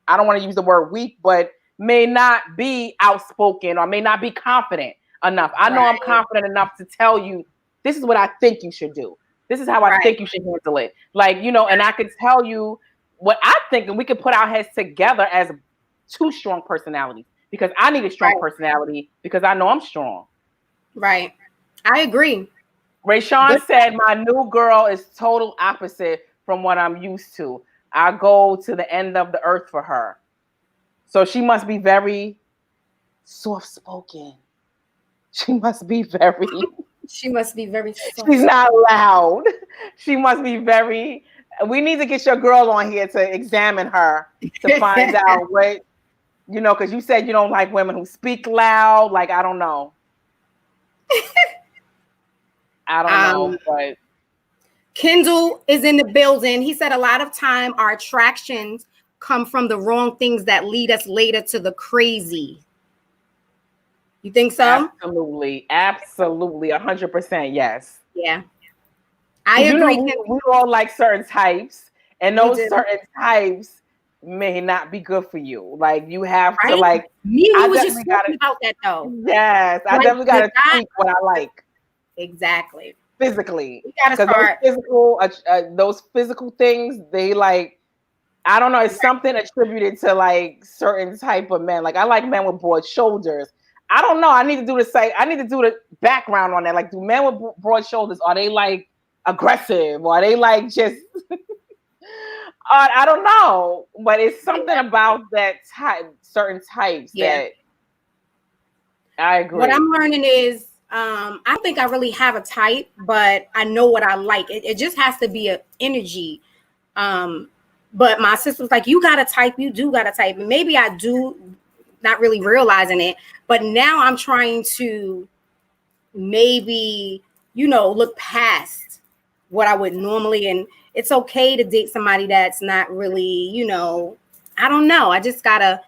I don't want to use the word weak, but may not be outspoken or may not be confident enough. I know I'm confident enough to tell you this is what I think you should do. This is how I think you should handle it. And I could tell you what I think, and we could put our heads together as two strong personalities. Because I need a strong personality because I know I'm strong. Right. I agree. Ray Sean said, my new girl is total opposite from what I'm used to. I go to the end of the earth for her. So she must be very soft-spoken. She must be very soft. She's not loud. She must be very We need to get your girl on here to examine her to find out what, because you said you don't like women who speak loud. Like, I don't know. But Kendall is in the building. He said a lot of time our attractions come from the wrong things that lead us later to the crazy. You think so? Absolutely. 100%. Yes. Yeah. I agree. We all like certain types, and those certain types may not be good for you. Like, you have to like. We was just talking about that though. Yes, I definitely got to tweak what I like. Exactly. Physically, we gotta start those physical things. They like. I don't know. It's something attributed to like certain type of men. Like, I like men with broad shoulders. I don't know. I need to do the background on that. Like, do men with broad shoulders, are they like aggressive, or are they like just I don't know, but it's something about that type, certain types that I agree. What I'm learning is I don't think I really have a type, but I know what I like. It just has to be an energy. But my sister was like, you got a type, you do got a type. And maybe I do, not really realizing it, but now I'm trying to maybe, look past what I would normally, and it's okay to date somebody that's not really, I don't know. I just gotta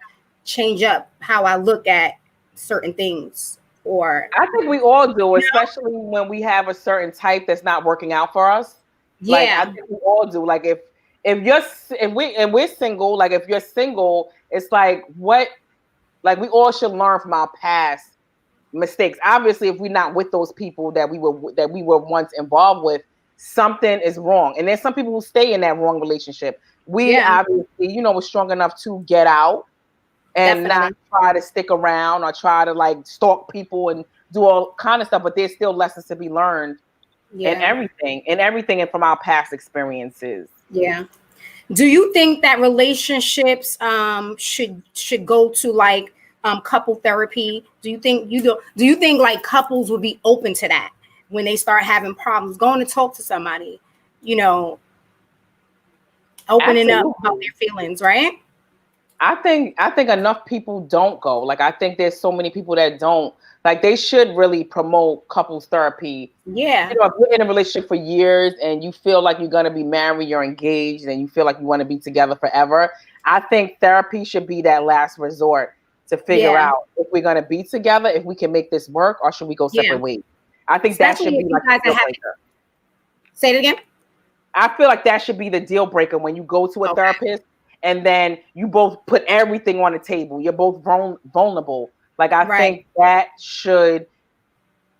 change up how I look at certain things. Or I think we all do, especially when we have a certain type that's not working out for us. Yeah. Like, I think we all do. Like, if we're single, like, if you're single, it's like, what, like, we all should learn from our past mistakes. Obviously, if we're not with those people that we were once involved with, something is wrong. And there's some people who stay in that wrong relationship. We obviously, were strong enough to get out and not try to stick around or try to like stalk people and do all kind of stuff. But there's still lessons to be learned in everything and from our past experiences. Yeah. Do you think that relationships should go to like couple therapy? Do you think like couples would be open to that when they start having problems, going to talk to somebody, opening up about their feelings, right? I think enough people don't go. Like, I think there's so many people that don't. Like, they should really promote couples therapy. Yeah. If you're in a relationship for years and you feel like you're going to be married, you're engaged, and you feel like you want to be together forever, I think therapy should be that last resort to figure out if we're going to be together, if we can make this work, or should we go separate ways. I think that should be like a deal breaker. Say it again. I feel like that should be the deal breaker when you go to a therapist and then you both put everything on the table. You're both vulnerable. Like, I think that should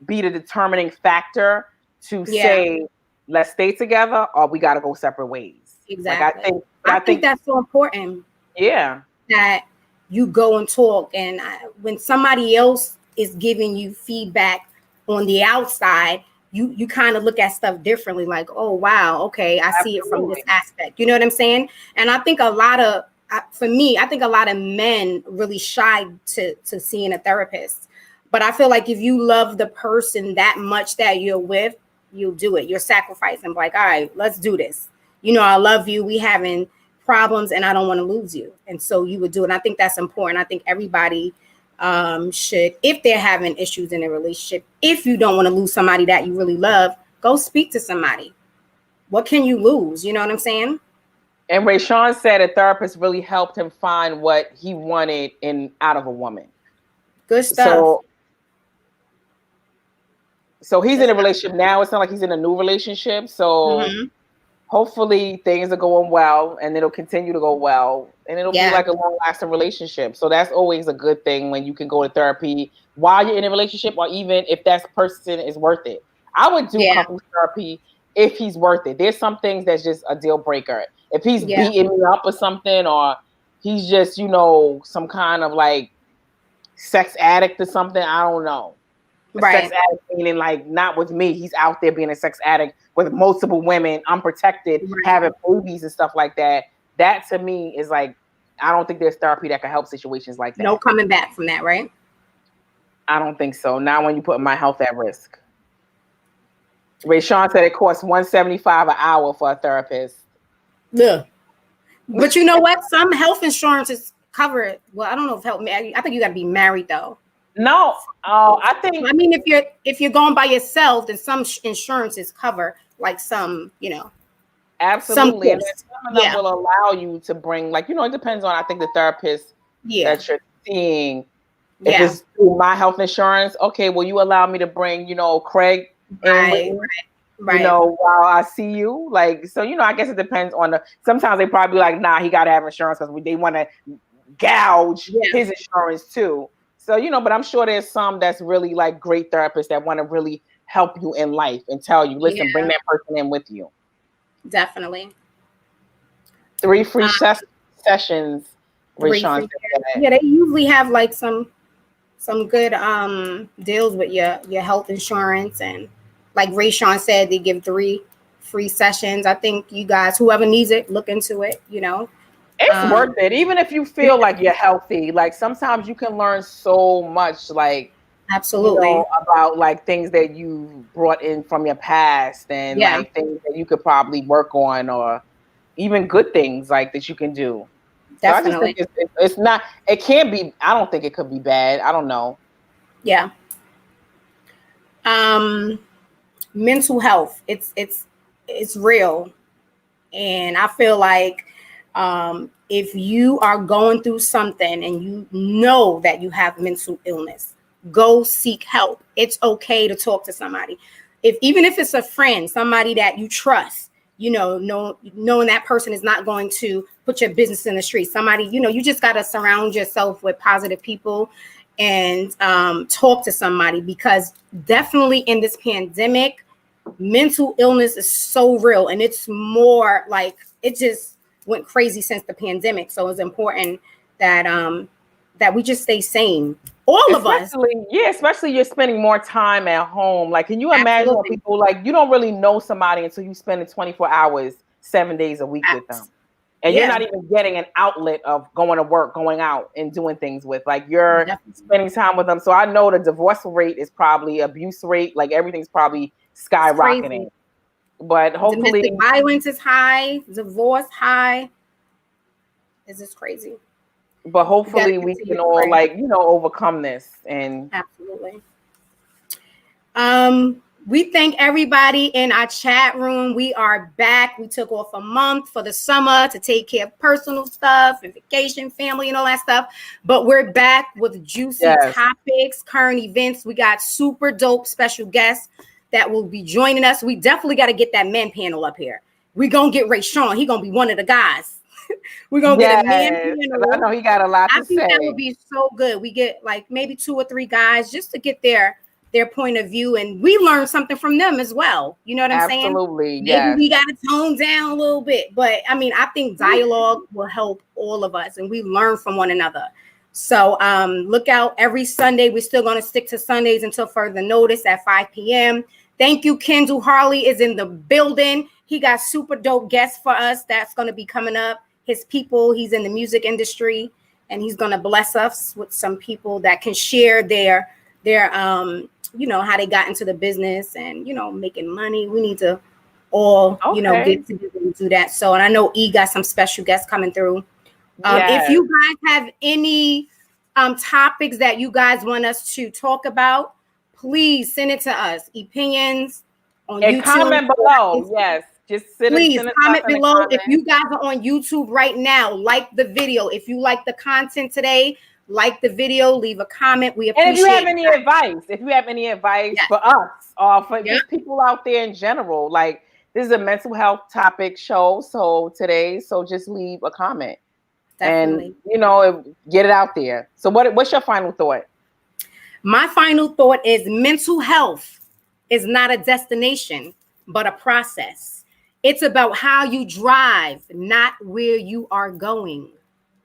be the determining factor to say, let's stay together or we got to go separate ways. Exactly. Like, I think that's so important. Yeah. That you go and talk. And when somebody else is giving you feedback on the outside, you kind of look at stuff differently. Like, oh, wow. Okay. I see it from this aspect. You know what I'm saying? And I think for me, I think a lot of men really shy to seeing a therapist. But I feel like if you love the person that much that you're with, you'll do it. You're sacrificing. Like, all right, let's do this. I love you. We having problems and I don't want to lose you. And so you would do it. And I think that's important. I think everybody should, if they're having issues in a relationship, if you don't want to lose somebody that you really love, go speak to somebody. What can you lose? You know what I'm saying? And Rayshawn said a therapist really helped him find what he wanted out of a woman. Good stuff. So he's in a relationship now. It's not like he's in a new relationship. So hopefully things are going well and it'll continue to go well. And it'll be like a long-lasting relationship. So that's always a good thing when you can go to therapy while you're in a relationship, or even if that person is worth it. I would do couples therapy if he's worth it. There's some things that's just a deal breaker. If he's beating me up or something, or he's just, some kind of like sex addict or something, I don't know. Sex addict meaning like not with me. He's out there being a sex addict with multiple women, unprotected, having babies and stuff like that. That to me is like, I don't think there's therapy that can help situations like that. No coming back from that, right? I don't think so. Not when you put my health at risk. Rayshawn said it costs $175 an hour for a therapist. Yeah. But you know what? Some health insurance is covered. Well, I don't know if I think you got to be married though. No, I think. I mean, if you're going by yourself, then some insurances cover like some, Absolutely, and some of them yeah. will allow you to bring, like, it depends on, I think, the therapist that you're seeing. If it's through my health insurance, okay, will you allow me to bring, Craig in with me? Right. While I see you, like, so, I guess it depends on sometimes they probably like, nah, he got to have insurance because they want to gouge his insurance too. So, but I'm sure there's some that's really like great therapists that want to really help you in life and tell you, listen, bring that person in with you. Definitely. 3 free sessions. Rashawn said. Yeah, they usually have like some good deals with your health insurance, and like Rashawn said, they give 3 free sessions. I think you guys, whoever needs it, look into it. It's worth it, even if you feel like you're healthy. Like sometimes you can learn so much, like absolutely about like things that you brought in from your past, and like things that you could probably work on, or even good things like that you can do. Definitely. So I just think it's not. It can't be. I don't think it could be bad. I don't know. Yeah. Mental health. It's real, and I feel like if you are going through something and you know that you have mental illness, go seek help. It's okay to talk to somebody. Even if it's a friend, somebody that you trust, knowing that person is not going to put your business in the street. Somebody, you just got to surround yourself with positive people and talk to somebody, because definitely in this pandemic, mental illness is so real, and it's more like it just went crazy since the pandemic. So it's important that we just stay sane. All of us. Yeah, especially you're spending more time at home. Like, can you imagine when people, like, you don't really know somebody until you spend 24 hours, 7 days a week with them. And you're not even getting an outlet of going to work, going out and doing things with. Like, you're spending time with them. So I know the divorce rate is probably, abuse rate, like everything's probably skyrocketing. But hopefully domestic violence is high, divorce high. This is crazy. But hopefully we can all overcome this. And absolutely. We thank everybody in our chat room. We are back. We took off a month for the summer to take care of personal stuff and vacation, family, and all that stuff. But we're back with juicy topics, current events. We got super dope special guests that will be joining us. We definitely got to get that men panel up here. We're going to get Ray Sean. He's going to be one of the guys. We're going to get a man panel. I know he got a lot to say. I think that would be so good. We get like maybe 2 or 3 guys just to get their point of view, and we learn something from them as well. You know what I'm saying? Absolutely. Maybe we got to tone down a little bit. But I mean, I think dialogue will help all of us, and we learn from one another. So look out every Sunday. We're still going to stick to Sundays until further notice at 5 p.m. Thank you. Kendall Harley is in the building. He got super dope guests for us. That's going to be coming up. His people, he's in the music industry, and he's going to bless us with some people that can share their how they got into the business and, making money. We need to all, get together and do that. So, and I know E got some special guests coming through. If you guys have any topics that you guys want us to talk about, please send it to us. Opinions on YouTube. Comment below. Yes. Just please comment below. If you guys are on YouTube right now, like the video. If you like the content today, like the video, leave a comment. We appreciate it. And if you have any advice, for us or for just people out there in general, like this is a mental health topic show. So just leave a comment. Definitely. And get it out there. So what's your final thought? My final thought is mental health is not a destination, but a process. It's about how you drive, not where you are going.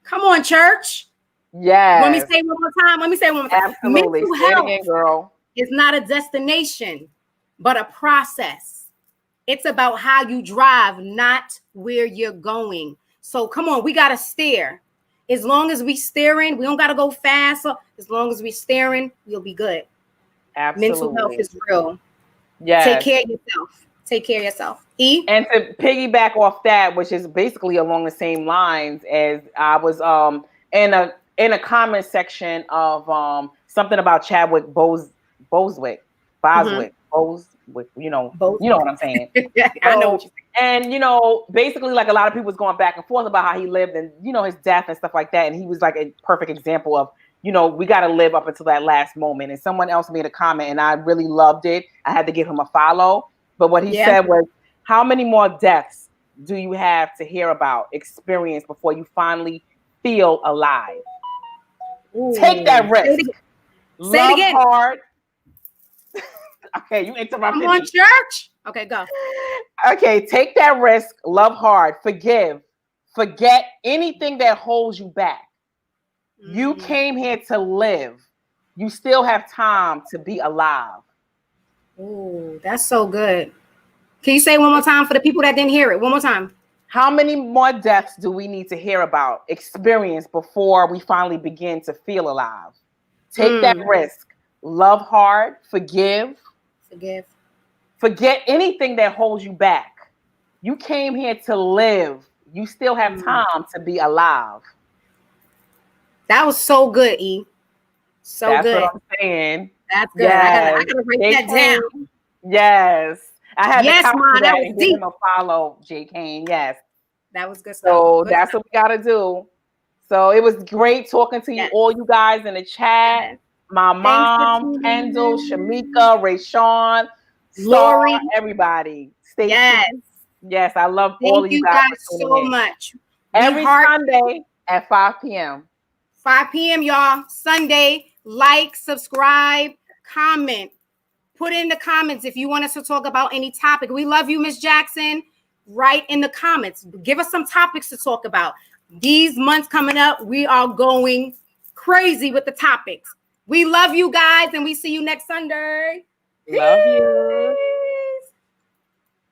Come on, church. Yeah. Let me say it one more time. Absolutely. Mental health is not a destination, but a process. It's about how you drive, not where you're going. So come on, we got to steer. As long as we steering, we don't got to go fast. As long as we steering, we'll be good. Absolutely. Mental health is real. Yeah. Take care of yourself. Take care of yourself. E? And to piggyback off that, which is basically along the same lines as I was in a comment section of something about Chadwick Boswick, you know what I'm saying. I know what you think. And basically like a lot of people was going back and forth about how he lived and his death and stuff like that. And he was like a perfect example of we got to live up until that last moment. And someone else made a comment and I really loved it. I had to give him a follow. But what he said was, how many more deaths do you have to hear about, experience before you finally feel alive? Ooh. Take that risk. Say it again. Hard. Okay, you interrupted me. Come on, church. Okay, go. Okay, take that risk. Love hard. Forgive. Forget anything that holds you back. You came here to live. You still have time to be alive. Oh, that's so good. Can you say it one more time for the people that didn't hear it? One more time. How many more deaths do we need to hear about, experience before we finally begin to feel alive? Take that risk. Love hard. Forgive. Forget anything that holds you back. You came here to live. You still have time to be alive. That was so good, E. That's good. What I'm saying. That's good. Yes. I gotta write that down. Yes. I had to Mom, that was and deep. Give him a follow, J. Kane. Yes. That was good stuff. So that's what we gotta do. So it was great talking to you, all you guys in the chat. My mom, Kendall, Shamika, Rayshawn, Lori, everybody. Stay tuned. Yes, I love all of you guys so much. Every Sunday at 5 p.m. 5 p.m. y'all. Sunday. Like, subscribe, comment. Put in the comments if you want us to talk about any topic. We love you, Miss Jackson. Write in the comments. Give us some topics to talk about. These months coming up, we are going crazy with the topics. We love you guys, and we see you next Sunday. Love you.